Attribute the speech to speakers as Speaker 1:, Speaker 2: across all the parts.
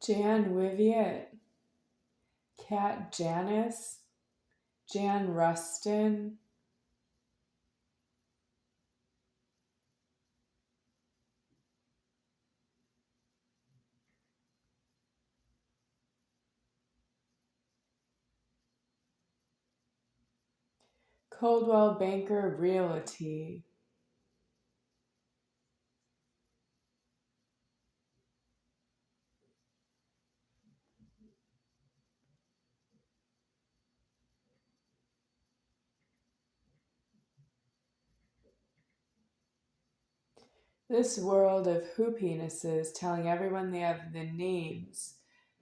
Speaker 1: Jan Wiviet, Kat Janice, Jan Rustin, Coldwell Banker Realty, this world of whopenises telling everyone they have the names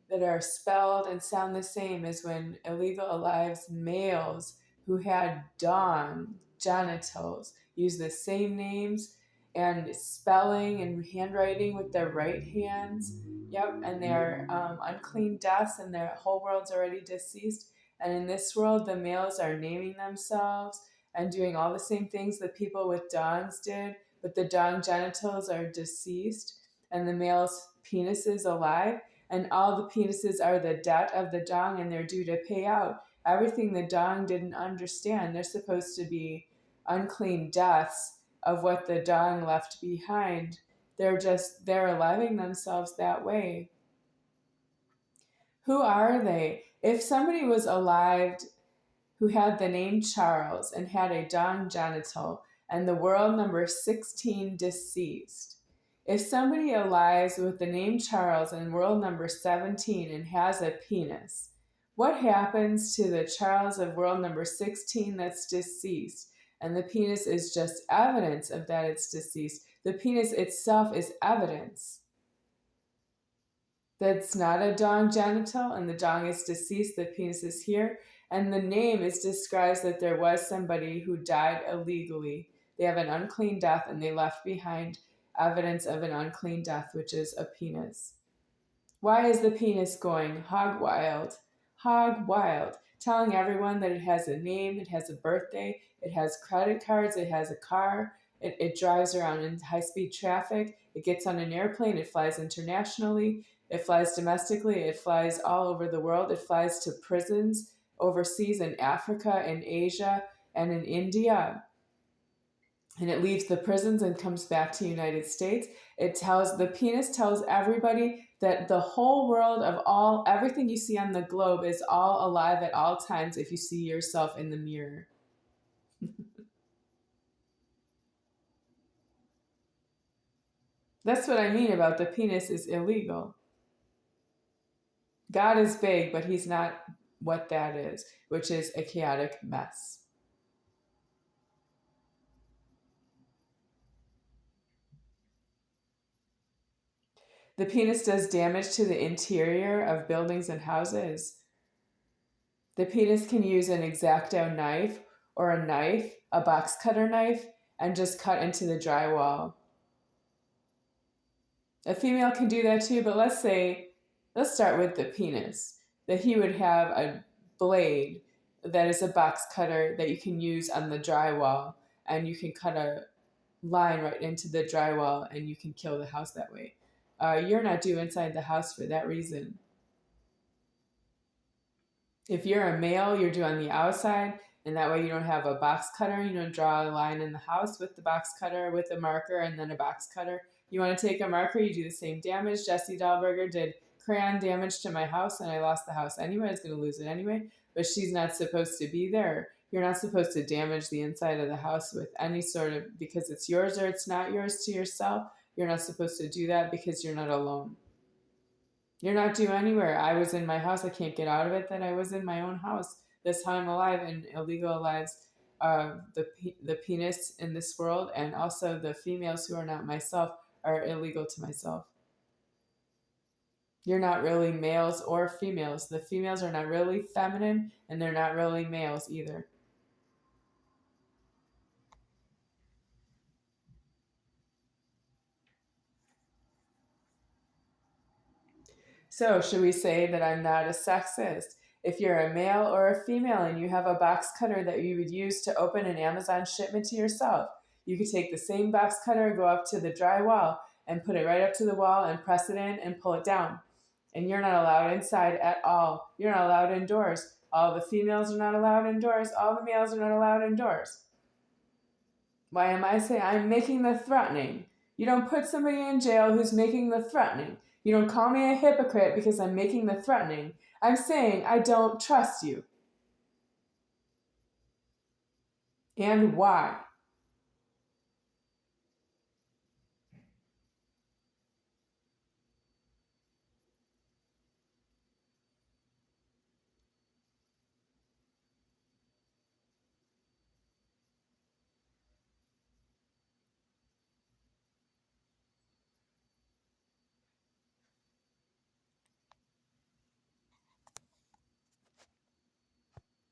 Speaker 1: that are spelled and sound the same as when illegal lives males who had dong genitals use the same names and spelling and handwriting with their right hands. Yep, and they're unclean deaths, and their whole world's already deceased. And in this world, the males are naming themselves and doing all the same things that people with dongs did, but the dong genitals are deceased, and the male's penis is alive, and all the penises are the debt of the dong, and they're due to pay out everything the dong didn't understand. They're supposed to be unclean deaths of what the dong left behind. They're allowing themselves that way. Who are they? If somebody was alive who had the name Charles and had a dong genital and the world number 16 deceased, if somebody alive with the name Charles and world number 17 and has a penis, what happens to the Charles of world number 16 that's deceased? And the penis is just evidence of that it's deceased. The penis itself is evidence that's not a dong genital, and the dong is deceased, the penis is here, and the name is describes that there was somebody who died illegally. They have an unclean death, and they left behind evidence of an unclean death, which is a penis. Why is the penis going hog wild? Hog wild, telling everyone that it has a name, it has a birthday, it has credit cards, it has a car, it drives around in high-speed traffic, it gets on an airplane, it flies internationally, it flies domestically, it flies all over the world, it flies to prisons overseas in Africa, in Asia, and in India. And it leaves the prisons and comes back to the United States. The penis tells everybody that the whole world of everything you see on the globe is all alive at all times if you see yourself in the mirror. That's what I mean about the penis is illegal. God is big, but he's not what that is, which is a chaotic mess. The penis does damage to the interior of buildings and houses. The penis can use an X-Acto knife or a knife, a box cutter knife, and just cut into the drywall. A female can do that too, but let's start with the penis. That he would have a blade that is a box cutter that you can use on the drywall, and you can cut a line right into the drywall, and you can kill the house that way. You're not due inside the house for that reason. If you're a male, you're due on the outside, and that way you don't have a box cutter. You don't draw a line in the house with the box cutter, with a marker, and then a box cutter. You want to take a marker, you do the same damage. Jesse Dahlberger did crayon damage to my house, and I lost the house anyway. I was going to lose it anyway, but she's not supposed to be there. You're not supposed to damage the inside of the house with any sort of, because it's yours or it's not yours to yourself. You're not supposed to do that because you're not alone. You're not due anywhere. I was in my house. I can't get out of it. That I was in my own house. That's how I'm alive, and illegal lives. The penis in this world, and also the females who are not myself, are illegal to myself. You're not really males or females. The females are not really feminine, and they're not really males either. So, should we say that I'm not a sexist? If you're a male or a female and you have a box cutter that you would use to open an Amazon shipment to yourself, you could take the same box cutter, go up to the drywall, and put it right up to the wall and press it in and pull it down. And you're not allowed inside at all. You're not allowed indoors. All the females are not allowed indoors. All the males are not allowed indoors. Why am I saying I'm making the threatening? You don't put somebody in jail who's making the threatening. You don't call me a hypocrite because I'm making the threatening. I'm saying I don't trust you. And why?